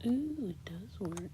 Ooh, it does work.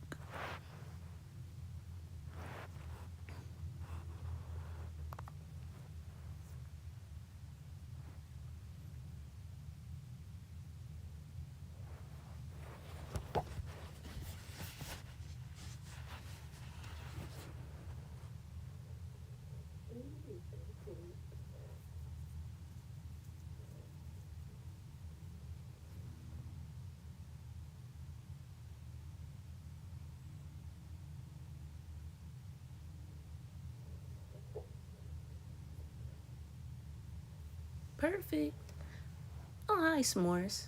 Perfect. Oh, hi, S'mores.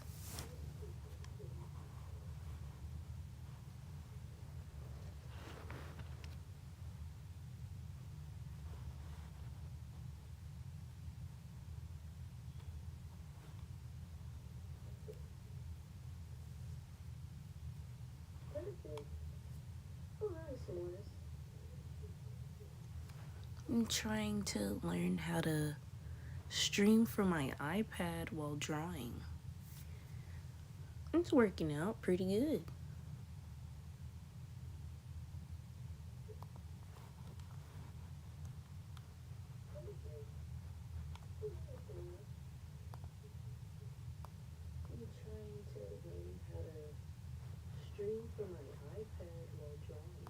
I'm trying to learn how to stream from my iPad while drawing. It's working out pretty good. I'm trying to learn how to stream from my iPad while drawing.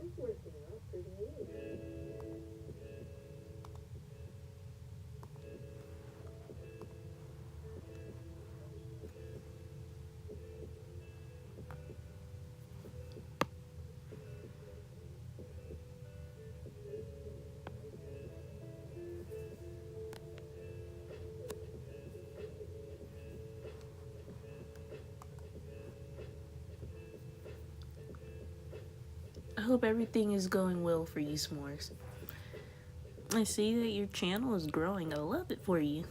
It's working out pretty good. I hope everything is going well for you, S'mores. I see that your channel is growing. I love it for you.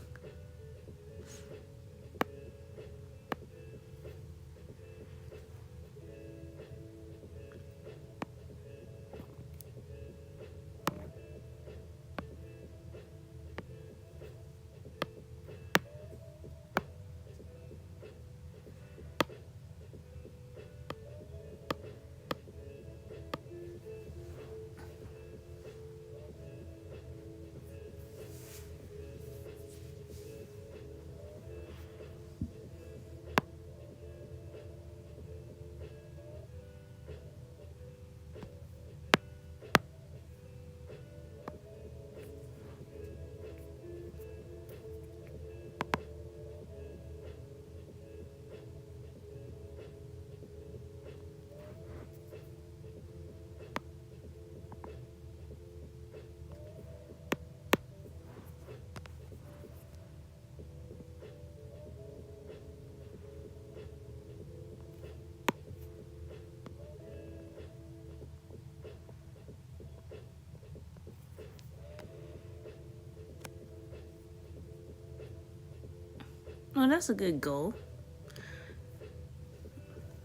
Well, that's a good goal.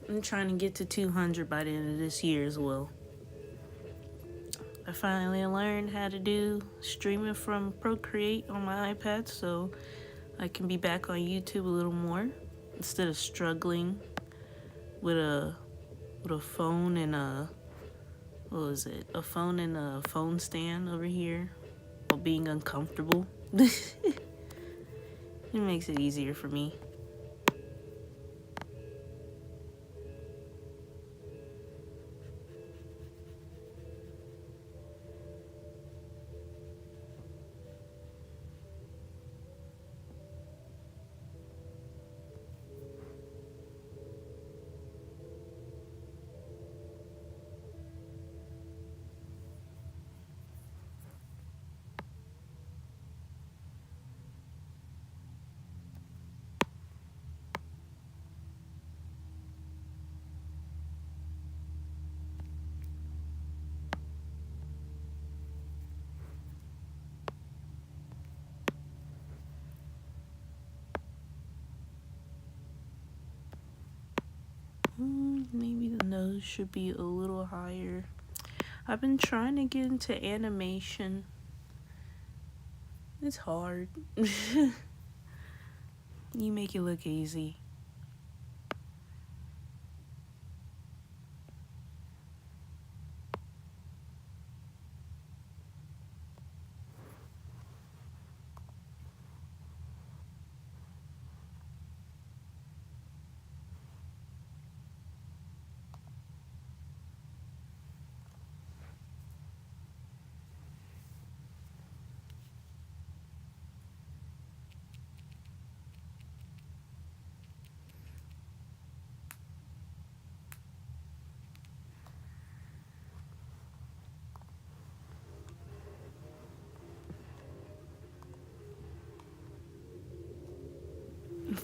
I'm trying to get to 200 by the end of this year as well. I finally learned how to do streaming from Procreate on my iPad, so I can be back on YouTube a little more instead of struggling with a phone and a phone and a phone stand over here while being uncomfortable. It makes it easier for me. Maybe the nose should be a little higher. I've been trying to get into animation. It's hard. You make it look easy.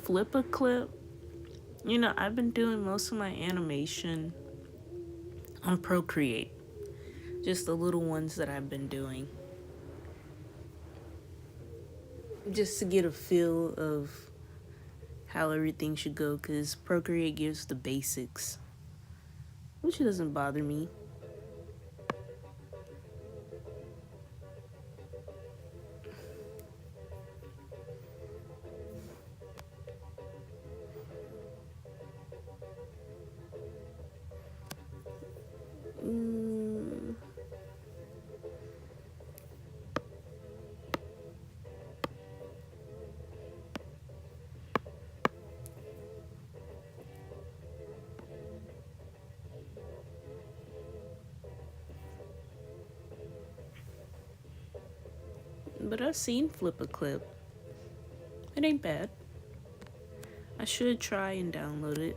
flip a clip. I've been doing most of my animation on Procreate. Just the little ones that I've been doing. Just to get a feel of how everything should go, because Procreate gives the basics, which doesn't bother me. Mm, but I've seen Flip a Clip. It ain't bad. I should try and download it.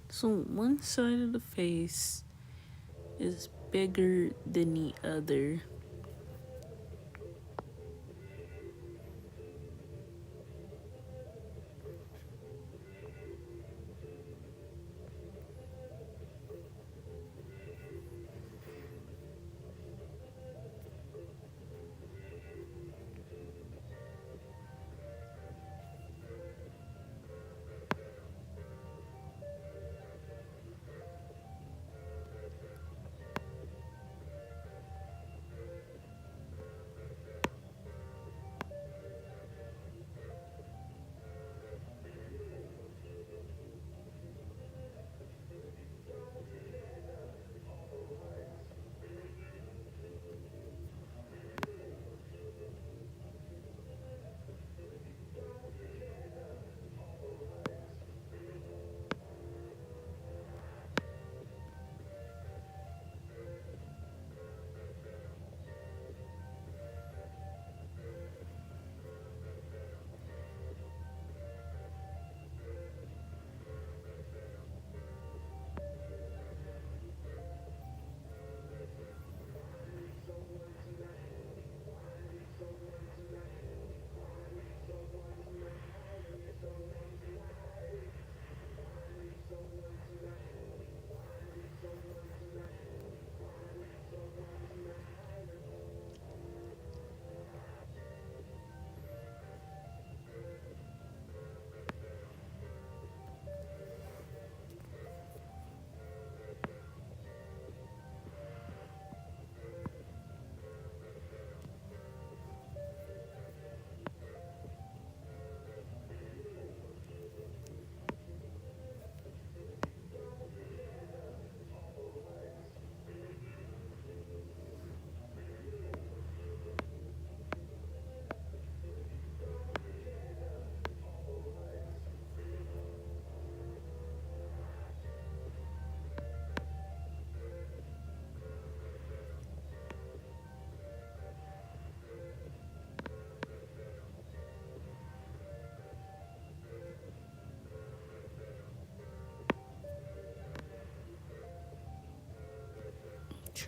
So one side of the face is bigger than the other.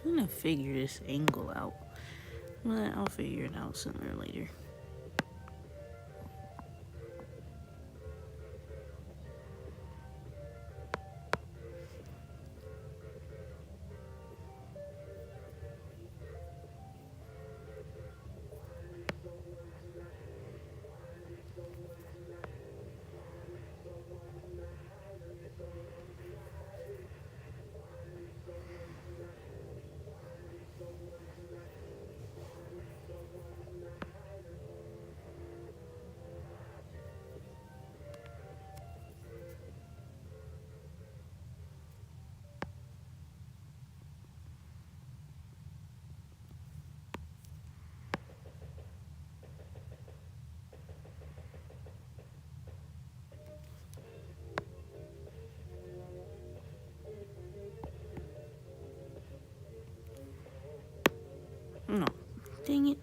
trying to figure this angle out. But I'll figure it out sooner or later. No. Dang it.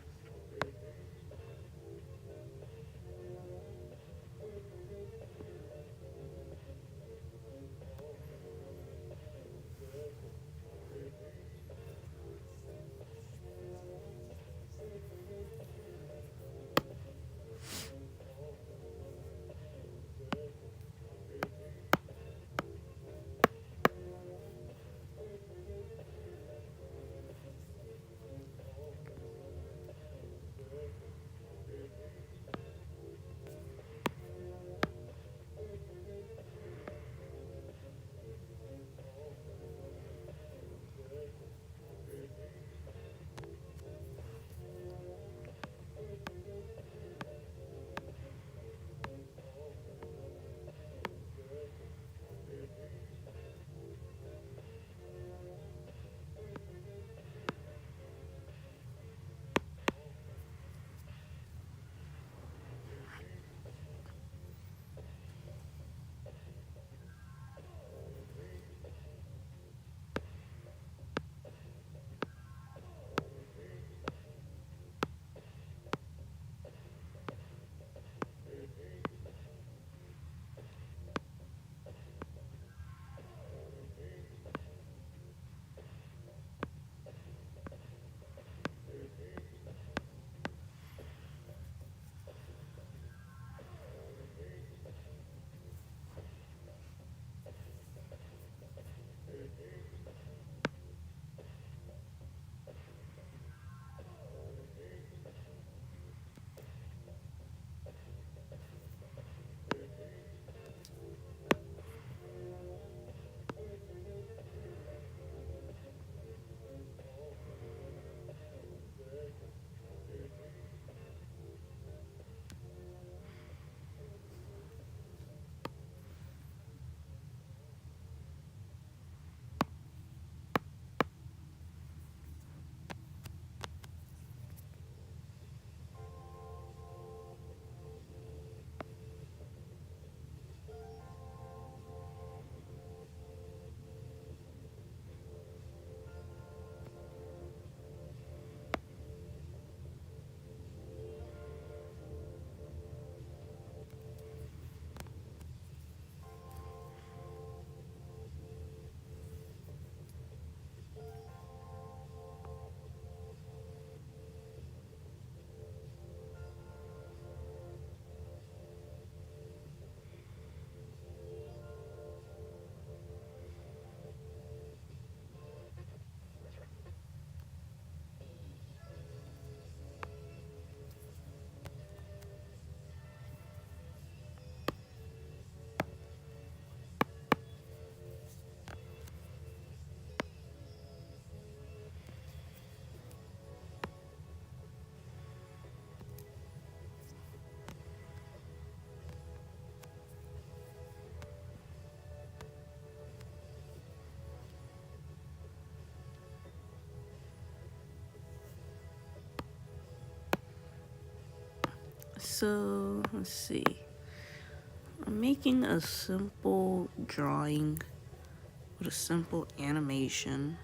So, let's see. I'm making a simple drawing with a simple animation.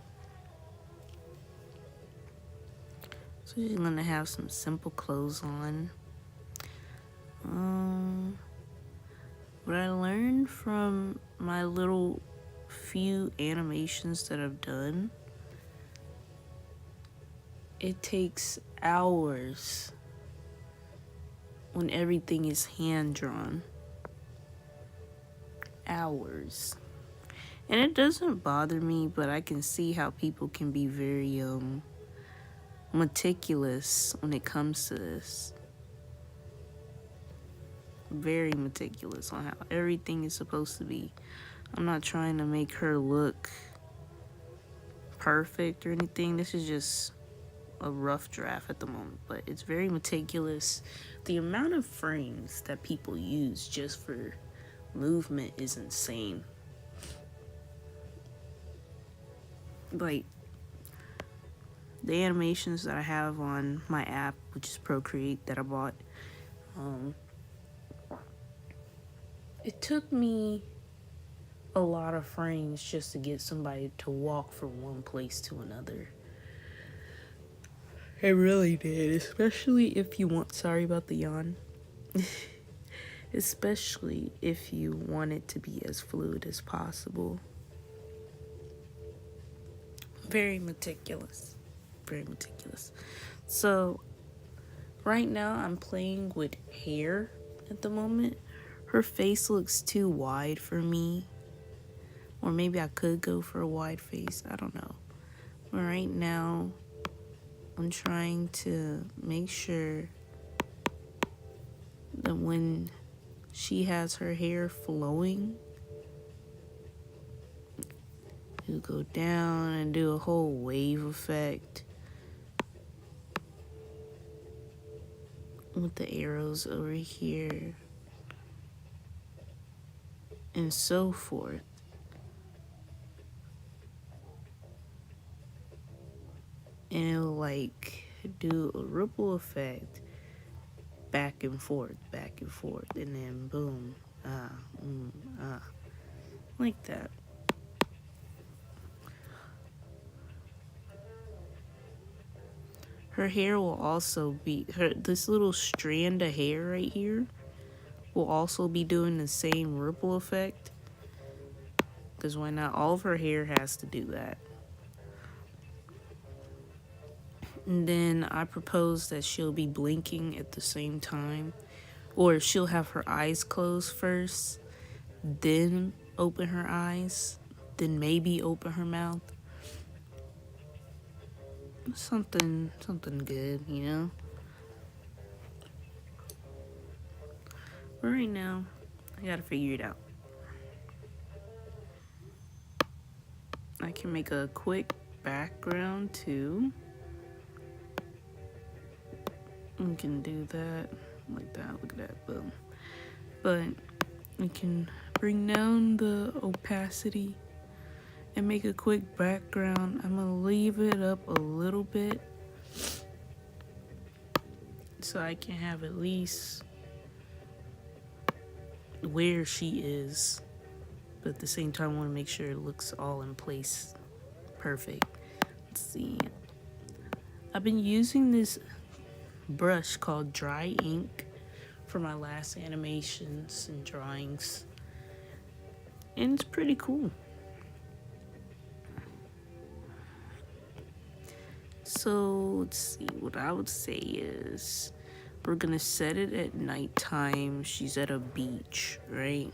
So you're gonna have some simple clothes on. What I learned from my little few animations that I've done It takes hours when everything is hand drawn. Hours. And it doesn't bother me, but I can see how people can be very meticulous when it comes to this. Very meticulous on how everything is supposed to be. I'm not trying to make her look perfect or anything. This is just a rough draft at the moment, but it's very meticulous. The amount of frames that people use just for movement is insane. Like, the animations that I have on my app, which is Procreate, that I bought, it took me a lot of frames just to get somebody to walk from one place to another. It really did, especially if you want, sorry about the yawn, especially if you want it to be as fluid as possible. Very meticulous. Very meticulous. So, right now I'm playing with hair at the moment. Her face looks too wide for me. Or maybe I could go for a wide face. I don't know. But right now, I'm trying to make sure that when she has her hair flowing, you go down and do a whole wave effect with the arrows over here and so forth. And it'll like do a ripple effect back and forth, and then boom, like that. Her hair will also be, this little strand of hair right here will also be doing the same ripple effect. Because why not? All of her hair has to do that. And then I propose that she'll be blinking at the same time. Or she'll have her eyes closed first, then open her eyes, then maybe open her mouth. Something good, you know? But right now, I gotta figure it out. I can make a quick background too. We can do that, like that, look at that, boom. But we can bring down the opacity and make a quick background. I'm gonna leave it up a little bit so I can have at least where she is, but at the same time I want to make sure it looks all in place perfect. Let's see, I've been using this brush called dry ink for my last animations and drawings, and it's pretty cool. So let's see, what I would say is we're gonna set it at nighttime. She's at a beach, right?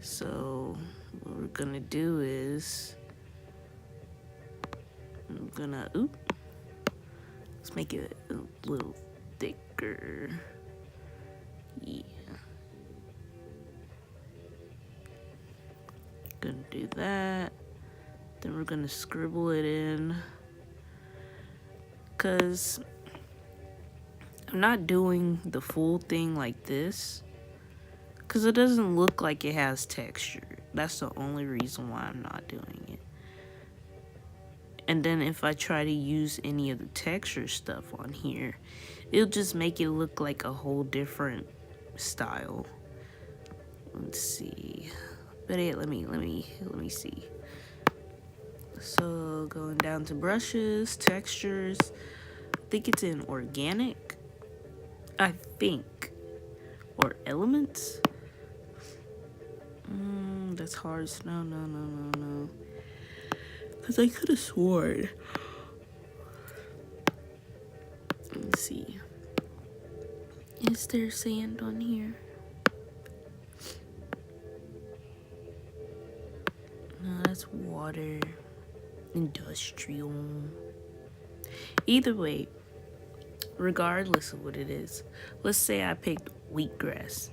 So what we're gonna do is I'm gonna let's make it a little thicker. Yeah, gonna do that. Then we're gonna scribble it in, because I'm not doing the full thing like this because it doesn't look like it has texture. That's the only reason why I'm not doing it. And then if I try to use any of the texture stuff on here, it'll just make it look like a whole different style. Let's see. But yeah, let me see. So going down to brushes, textures. I think it's in organic. I think. Or elements. That's hard. No. Because I could have sworn see. Is there sand on here? No, that's water. Industrial. Either way, regardless of what it is, let's say I picked wheatgrass.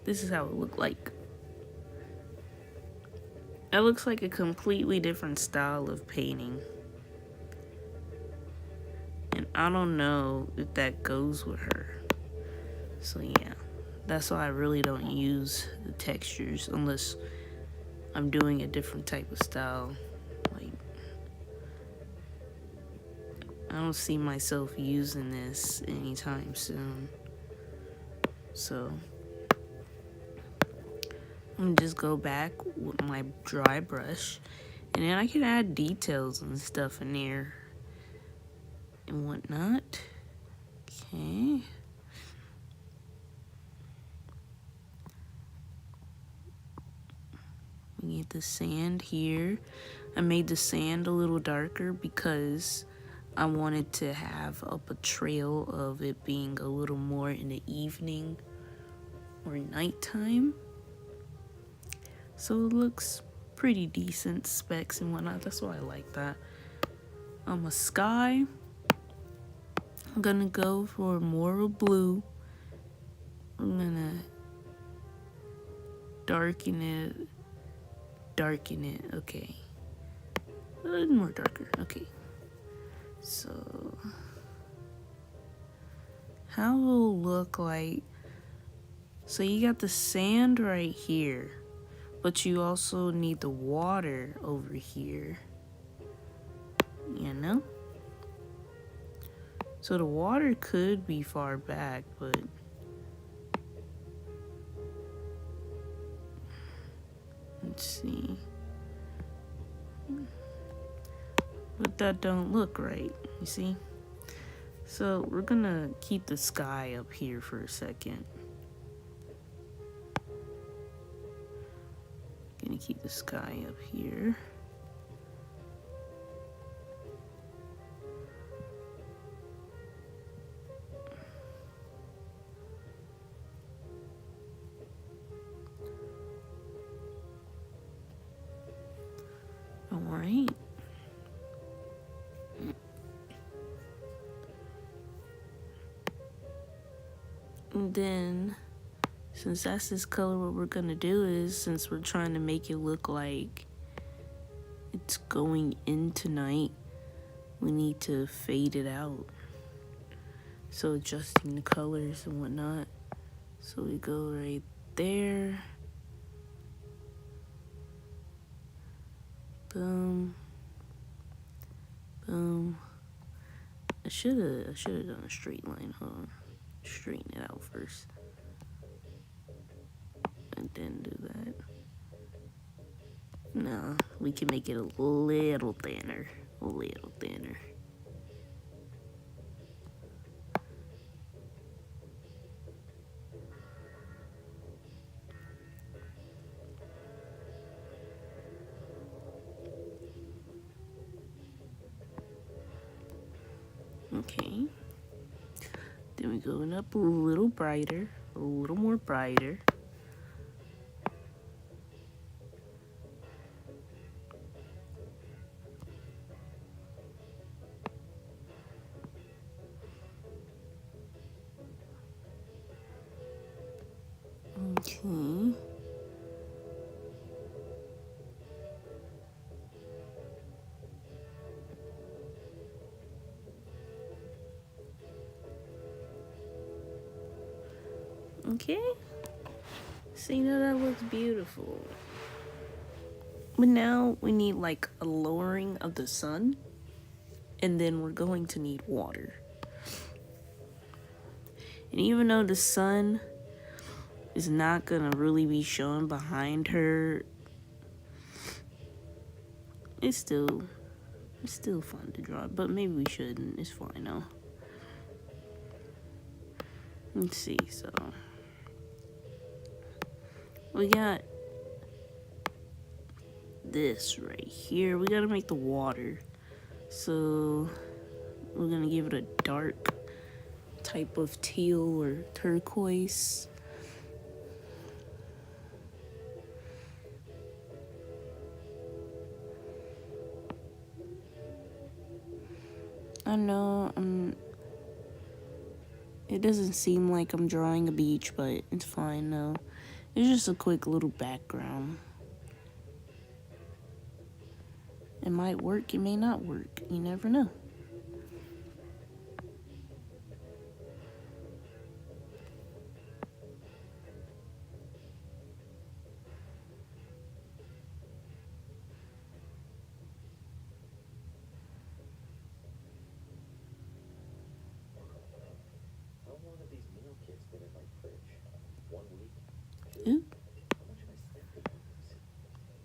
This is how it looked like. It looks like a completely different style of painting. And I don't know if that goes with her. So yeah, that's why I really don't use the textures unless I'm doing a different type of style. Like, I don't see myself using this anytime soon. So I'm gonna just go back with my dry brush, and then I can add details and stuff in there and whatnot. Okay. We get the sand here. I made the sand a little darker because I wanted to have a portrayal of it being a little more in the evening or nighttime. So it looks pretty decent, specs and whatnot. That's why I like that. A sky, I'm gonna go for more of blue. I'm gonna darken it, okay. A little more darker, okay. So, how will it look like? So you got the sand right here, but you also need the water over here, you know? So the water could be far back, but let's see. But that don't look right, you see? So we're gonna keep the sky up here for a second. Gonna keep the sky up here. All right. And then, since that's this color, what we're gonna do is, since we're trying to make it look like it's going into night, we need to fade it out. So adjusting the colors and whatnot. So we go right there. Boom. Boom. I should have done a straight line. Hold on. Straighten it out first. And then do that. No, we can make it a little thinner. A little thinner. Okay. Then we're going up a little brighter, a little more brighter. Okay. Okay. See, now that looks beautiful. But now we need like a lowering of the sun. And then we're going to need water. And even though the sun is not gonna really be shown behind her, it's still fun to draw. But maybe we shouldn't. It's fine now. Let's see. So we got this right here. We gotta make the water. So we're gonna give it a dark type of teal or turquoise. I know it doesn't seem like I'm drawing a beach, but it's fine, no. It's just a quick little background. It might work, it may not work. You never know. Ooh.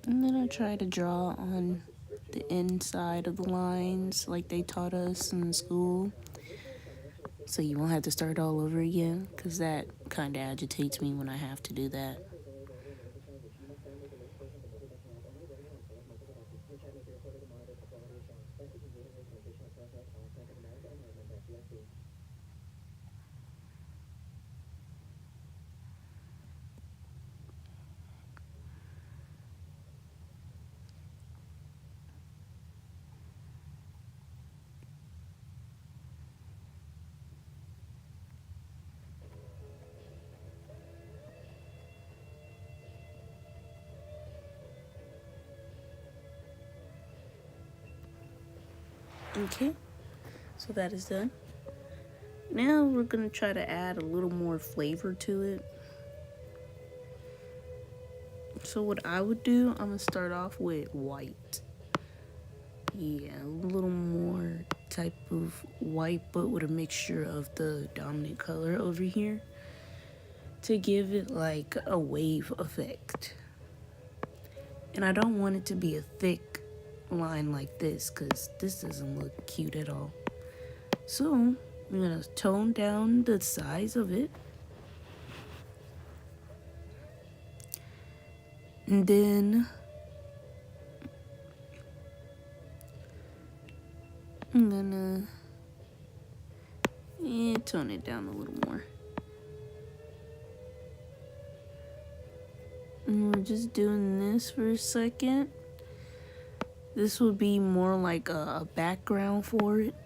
And then I try to draw on the inside of the lines like they taught us in school. So you won't have to start all over again, because that kind of agitates me when I have to do that. Okay, so that is done. Now we're gonna try to add a little more flavor to it. So what I would do, I'm gonna start off with white. Yeah, a little more type of white, but with a mixture of the dominant color over here to give it like a wave effect. And I don't want it to be a thick line like this, because this doesn't look cute at all. So I'm gonna tone down the size of it. And then I'm gonna tone it down a little more. And we're just doing this for a second. This would be more like a background for it.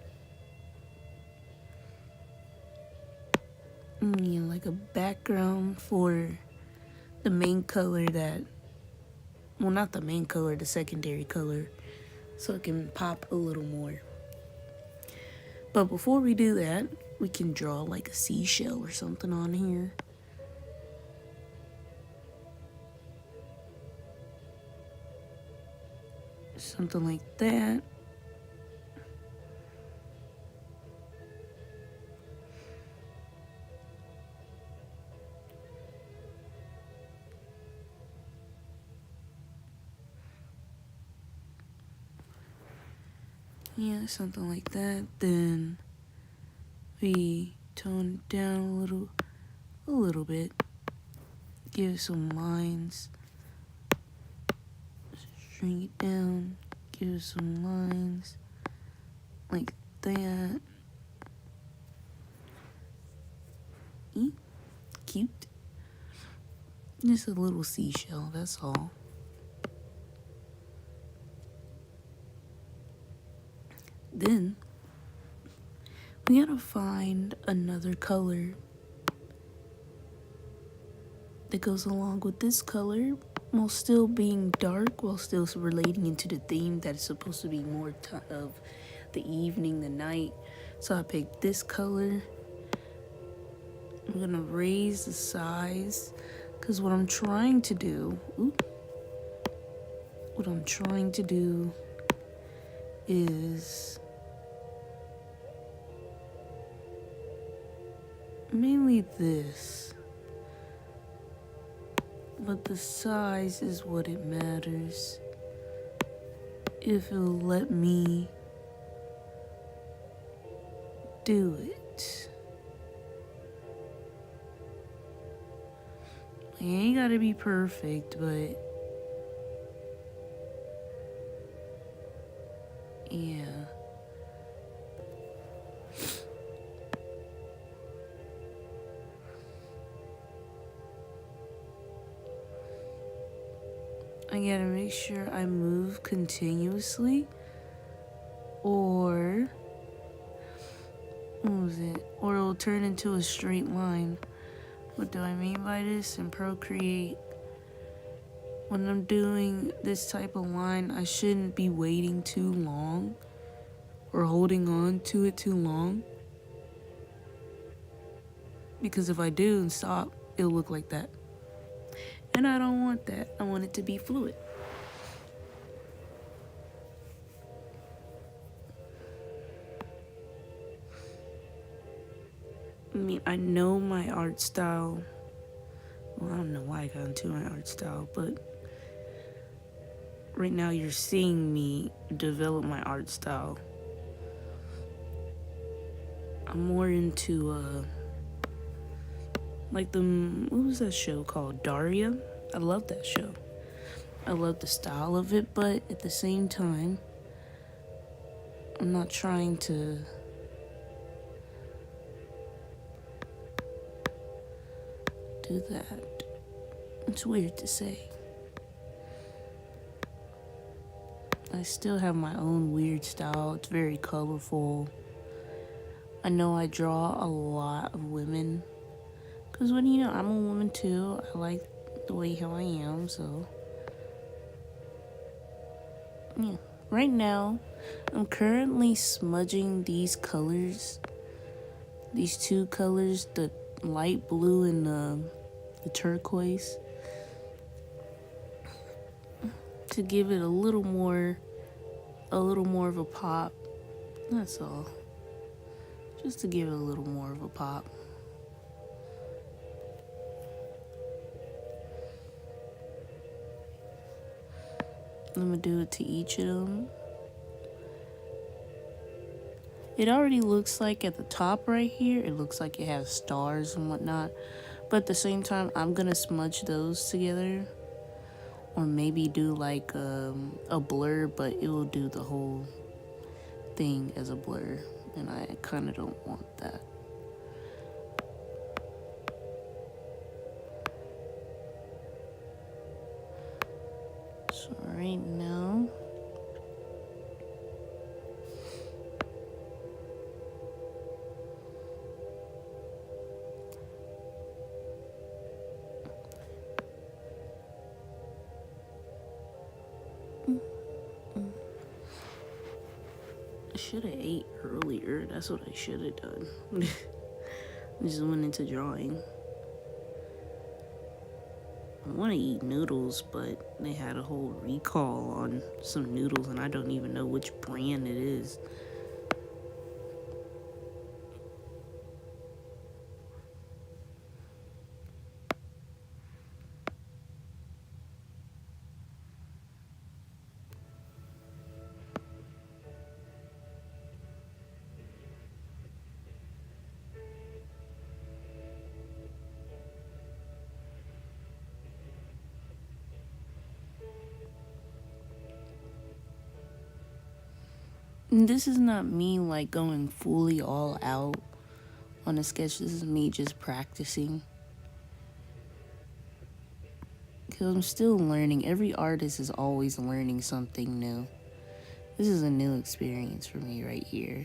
Yeah, like a background for the main color that, well, not the main color, the secondary color, so it can pop a little more. But before we do that, we can draw like a seashell or something on here. Something like that. Yeah, something like that. Then we tone it down a little bit. Give some lines. Shrink it down. Give some lines like that. Cute. Just a little seashell, that's all. Then we gotta find another color that goes along with this color while still being dark, while still relating into the theme that is supposed to be more of the evening, the night. So I picked this color. I'm gonna raise the size, because what I'm trying to do is mainly this, but the size is what it matters. If it'll let me do it. It ain't gotta be perfect, but yeah. I gotta make sure I move continuously, or what was it? Or it'll turn into a straight line. What do I mean by this? In Procreate, when I'm doing this type of line, I shouldn't be waiting too long or holding on to it too long, because if I do and stop, it'll look like that. And I don't want that. I want it to be fluid. I mean, I know my art style. Well, I don't know why I got into my art style, but right now you're seeing me develop my art style. I'm more into, like what was that show called? Daria? I love that show. I love the style of it, but at the same time, I'm not trying to do that. It's weird to say. I still have my own weird style. It's very colorful. I know I draw a lot of women, because when I'm a woman too. I like the way how I am, so yeah. Right now, I'm currently smudging these colors. These two colors, the light blue and the turquoise, to give it a little more of a pop. That's all. Just to give it a little more of a pop. I'm gonna do it to each of them. It already looks like at the top right here, it looks like it has stars and whatnot. But at the same time, I'm gonna smudge those together. Or maybe do like a blur, but it will do the whole thing as a blur. And I kind of don't want that. So right now, I should have ate earlier. That's what I should have done. I just went into drawing. I want to eat noodles, but they had a whole recall on some noodles, and I don't even know which brand it is. And this is not me like going fully all out on a sketch. This is me just practicing, because I'm still learning. Every artist is always learning something new. This is a new experience for me right here,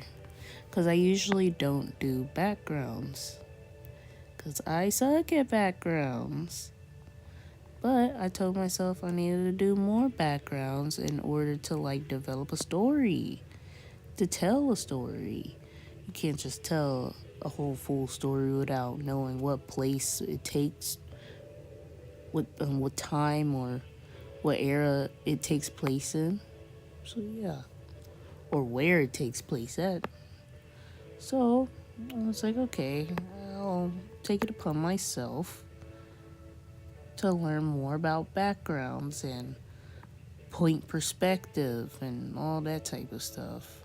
because I usually don't do backgrounds, because I suck at backgrounds. But I told myself I needed to do more backgrounds in order to like develop a story, to tell a story. You can't just tell a whole full story without knowing what place it takes, what time or what era it takes place in. So yeah, or where it takes place at. So I was like, okay, I'll take it upon myself to learn more about backgrounds and point perspective and all that type of stuff.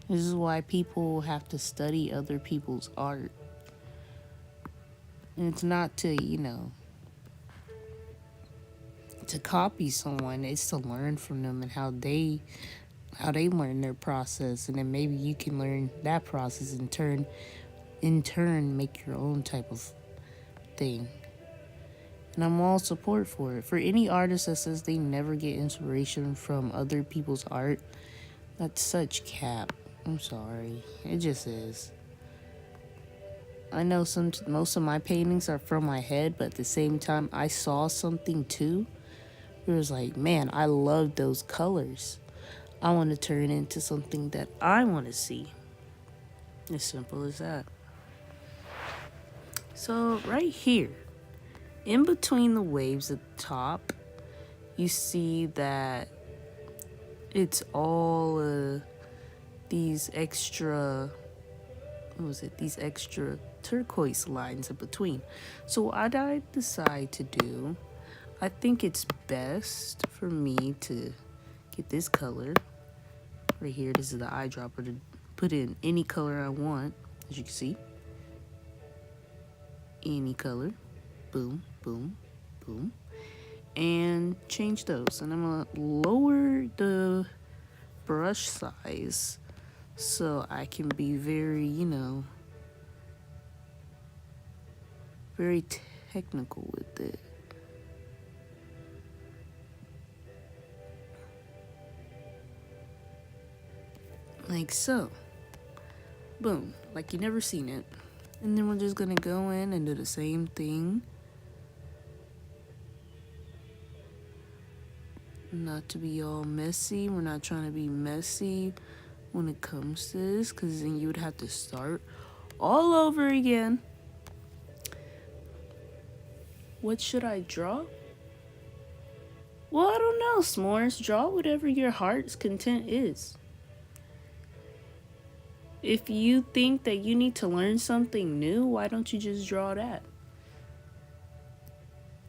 This is why people have to study other people's art. And it's not to, to copy someone. It's to learn from them and how they learn their process. And then maybe you can learn that process and in turn make your own type of thing. And I'm all support for it. For any artist that says they never get inspiration from other people's art, that's such cap. I'm sorry. It just is. I know most of my paintings are from my head, but at the same time, I saw something too. It was like, man, I love those colors. I want to turn it into something that I want to see. As simple as that. So right here, in between the waves at the top, you see that it's all these extra, these extra turquoise lines in between. So what I decide to do, I think it's best for me to get this color right here. This is the eyedropper to put in any color I want, as you can see. Any color. Boom, boom, boom. And change those. And I'm gonna lower the brush size so I can be very, very technical with it. Like so. Boom. Like you never seen it. And then we're just gonna go in and do the same thing. Not to be all messy. We're not trying to be messy when it comes to this, because then you would have to start all over again. What should I draw? Well, I don't know, S'mores. Draw whatever your heart's content is. If you think that you need to learn something new, why don't you just draw that?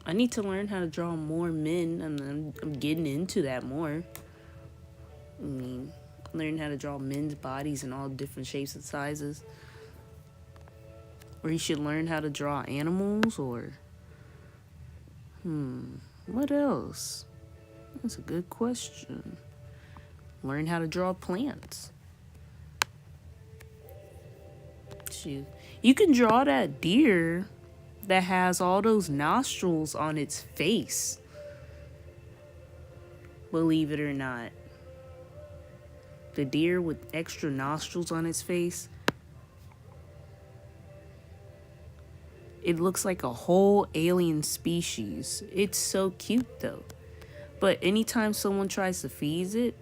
I need to learn how to draw more men, and I'm getting into that more. I mean, learn how to draw men's bodies in all different shapes and sizes. Or you should learn how to draw animals, or what else? That's a good question. Learn how to draw plants. Shoot. You can draw that deer that has all those nostrils on its face. Believe it or not. The deer with extra nostrils on its face. It looks like a whole alien species. It's so cute though. But anytime someone tries to feed it,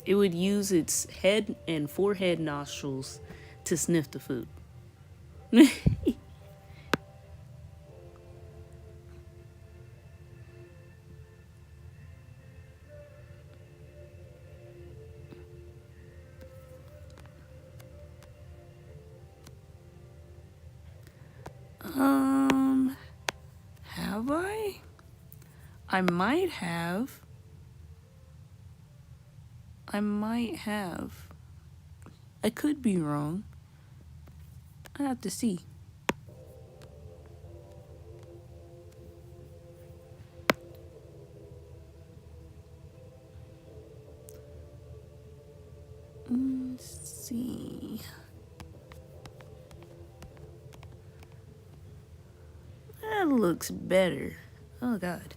it would use its head and forehead nostrils to sniff the food. Have I? I might have. I could be wrong. I have to see. Let's see. That looks better. Oh, God.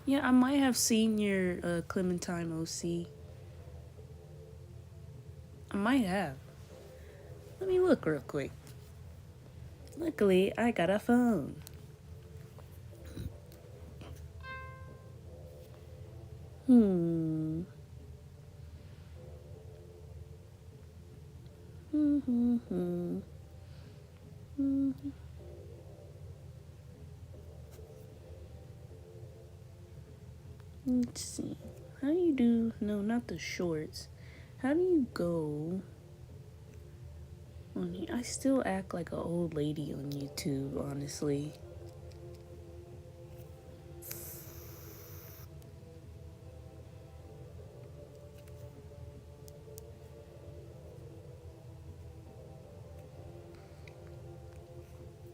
Yeah, I might have seen your Clementine OC. I might have. Let me look real quick. Luckily, I got a phone. Let's see. How do you do... No, not the shorts. How do you go on here? I still act like an old lady on YouTube, honestly.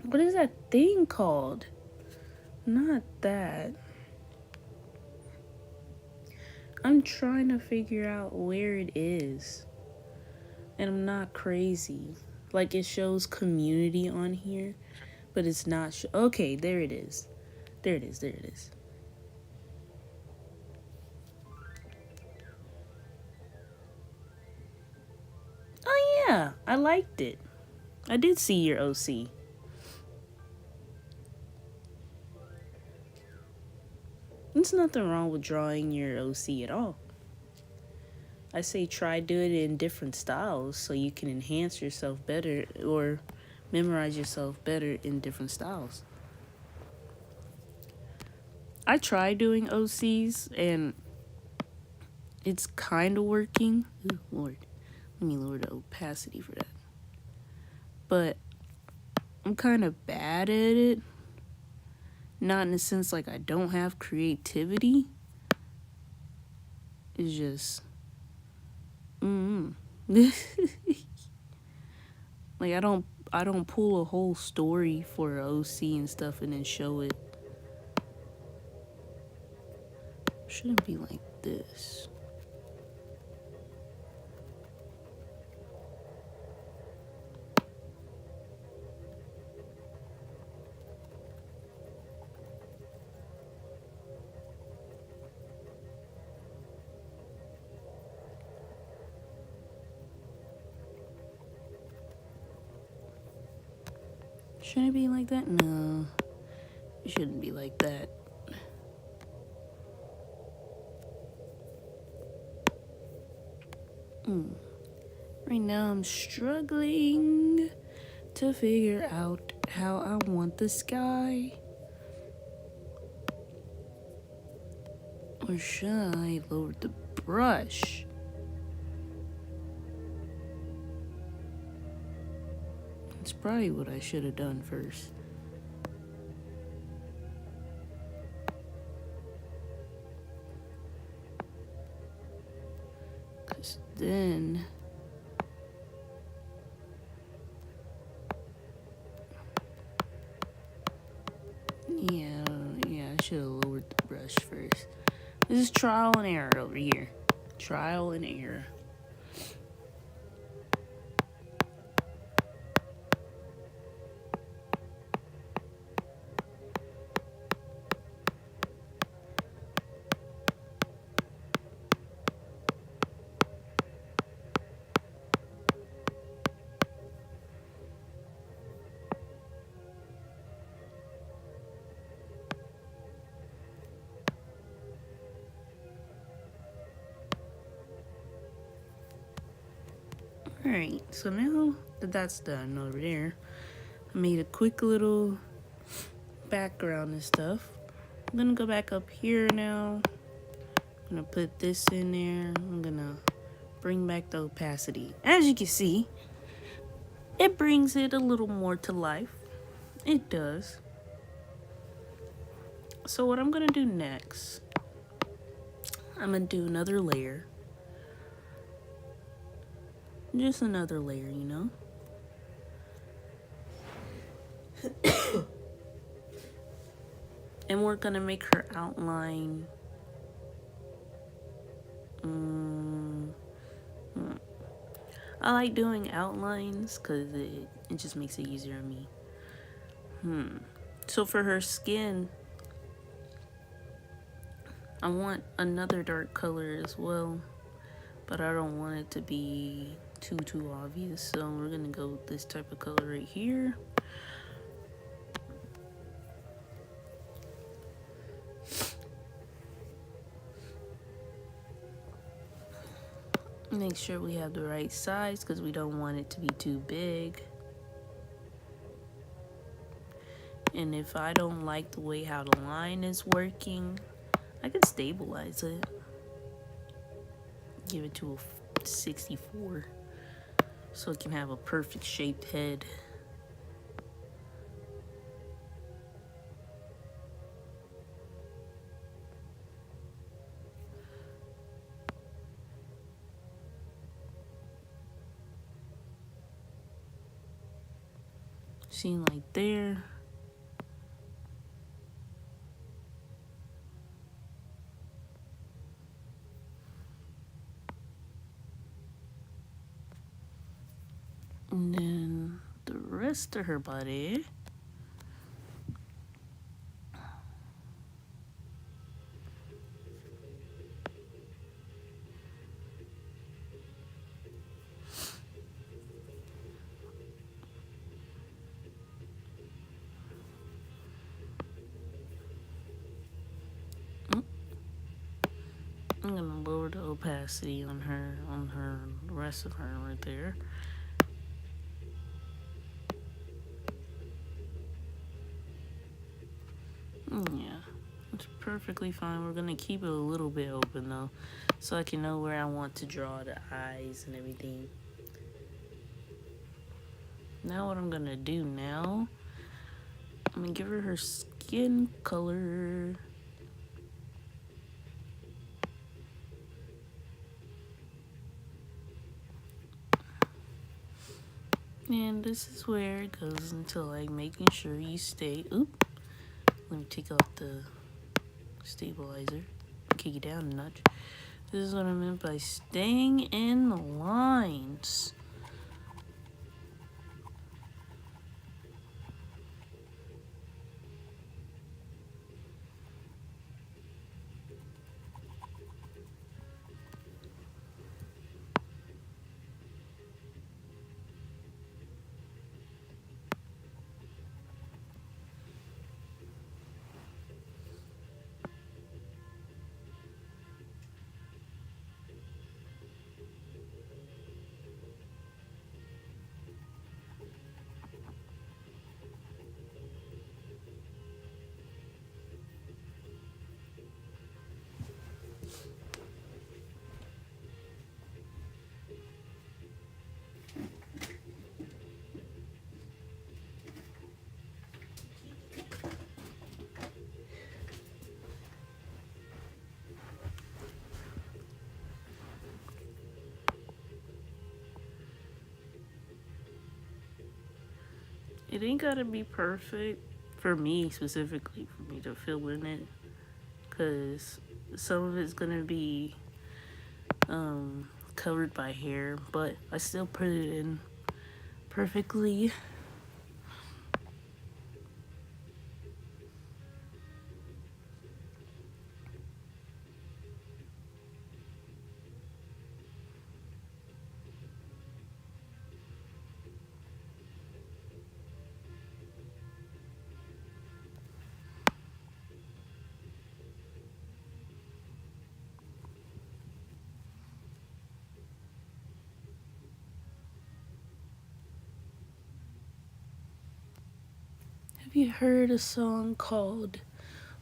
What is that thing called? Not that. I'm trying to figure out where it is. And I'm not crazy. Like, it shows community on here, but it's not. Okay, there it is. There it is. There it is. Oh yeah, I liked it. I did see your OC. There's nothing wrong with drawing your OC at all. I say try do it in different styles so you can enhance yourself better or memorize yourself better in different styles. I try doing OCs and it's kind of working. Ooh, Lord, let me lower the opacity for that. But I'm kind of bad at it. Not in the sense like I don't have creativity. It's just, like I don't pull a whole story for OC and stuff and then show it. Shouldn't be like this. Shouldn't it be like that? No, it shouldn't be like that. Right now I'm struggling to figure out how I want the sky. Or should I lower the brush? That's probably what I should have done first. Because then... Yeah, I should have lowered the brush first. This is trial and error over here. Trial and error. Alright, so now that that's done over there, I made a quick little background and stuff. I'm gonna go back up here now. I'm gonna put this in there. I'm gonna bring back the opacity. As you can see, it brings it a little more to life. It does. So what I'm gonna do next, I'm gonna do another layer. Just another layer, you know? And we're gonna make her outline. I like doing outlines because it just makes it easier on me. So for her skin, I want another dark color as well, but I don't want it to be too obvious. So we're gonna go with this type of color right here. Make sure we have the right size because we don't want it to be too big. And if I don't like the way how the line is working, I could stabilize it. Give it to a 64 so it can have a perfect shaped head. See, like there. And then the rest of her body, I'm gonna lower the opacity on her, the rest of her right there. Yeah, it's perfectly fine. We're gonna keep it a little bit open though, so I can know where I want to draw the eyes and everything. Now what I'm gonna do now, I'm gonna give her skin color. And this is where it goes into like making sure you stay. Oop. Let me take off the stabilizer. Kick it down a notch. This is what I meant by staying in the lines. It ain't gotta be perfect for me specifically, for me to fill in it, because some of it's gonna be covered by hair, but I still put it in perfectly. Have you heard a song called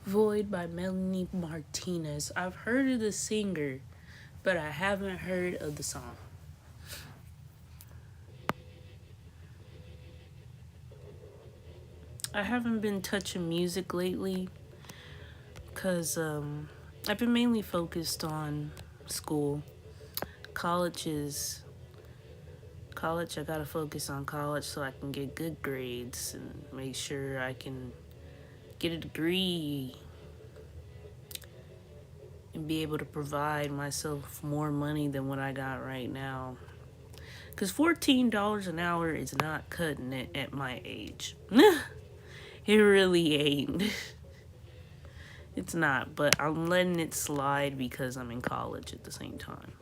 Void by Melanie Martinez? I've heard of the singer, but I haven't heard of the song. I haven't been touching music lately because I've been mainly focused on school. College is college. I gotta focus on college so I can get good grades and make sure I can get a degree and be able to provide myself more money than what I got right now. Because $14 an hour is not cutting it at my age. It really ain't. It's not, but I'm letting it slide because I'm in college at the same time.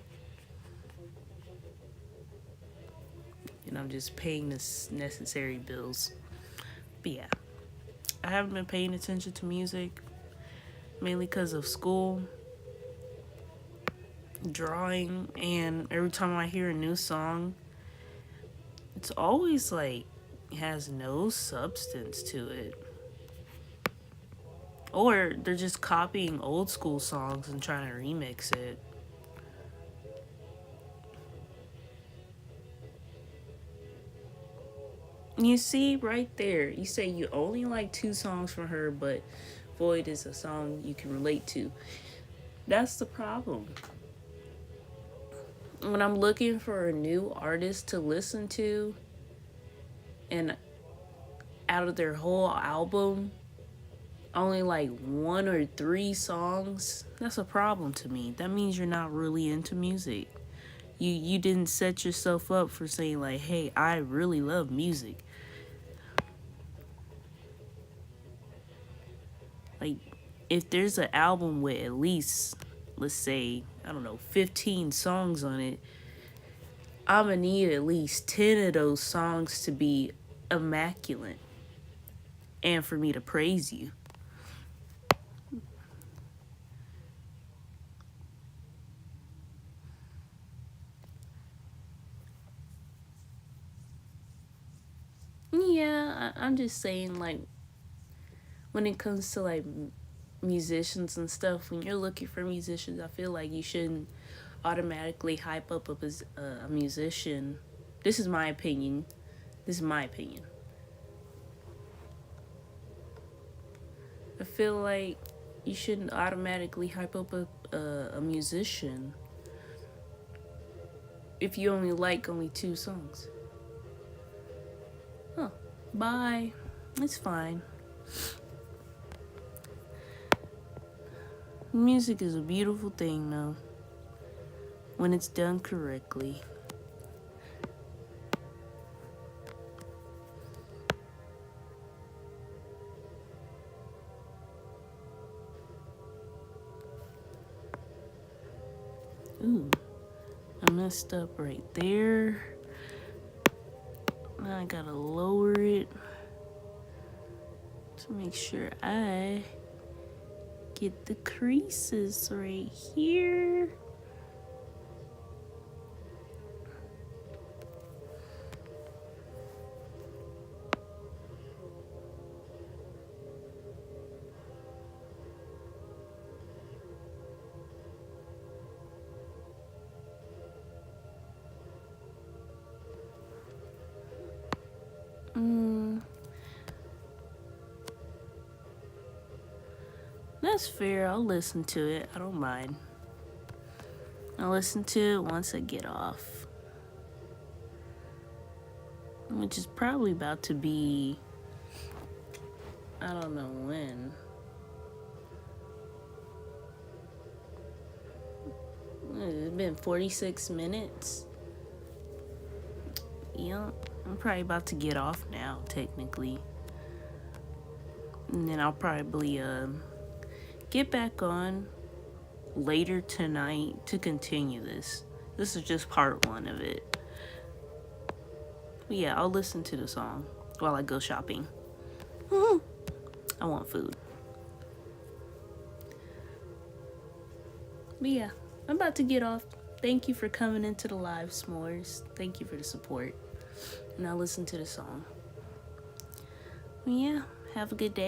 And I'm just paying the necessary bills. But yeah, I haven't been paying attention to music, mainly because of school, drawing, and every time I hear a new song, it's always like it has no substance to it. Or they're just copying old school songs and trying to remix it. You see right there, you say you only like 2 songs from her, but Void is a song you can relate to. That's the problem. When I'm looking for a new artist to listen to, and out of their whole album, only like 1 or 3 songs, that's a problem to me. That means you're not really into music. You didn't set yourself up for saying like, hey, I really love music. Like, if there's an album with at least, let's say, I don't know, 15 songs on it, I'm gonna need at least 10 of those songs to be immaculate and for me to praise you. I'm just saying, like, when it comes to like musicians and stuff, when you're looking for musicians, I feel like you shouldn't automatically hype up a musician. This is my opinion. I feel like you shouldn't automatically hype up a musician if you only 2 songs. Oh, bye. It's fine. Music is a beautiful thing, though, when it's done correctly. Ooh, I messed up right there. Now I gotta lower it to make sure I get the creases right here. That's fair. I'll listen to it. I don't mind. I'll listen to it once I get off. Which is probably about to be, I don't know when. It's been 46 minutes. Yeah, I'm probably about to get off now, technically. And then I'll probably get back on later tonight to continue this. This is just part 1 of it. But yeah, I'll listen to the song while I go shopping. I want food. But yeah, I'm about to get off. Thank you for coming into the live, S'mores. Thank you for the support. And I'll listen to the song. But yeah, have a good day.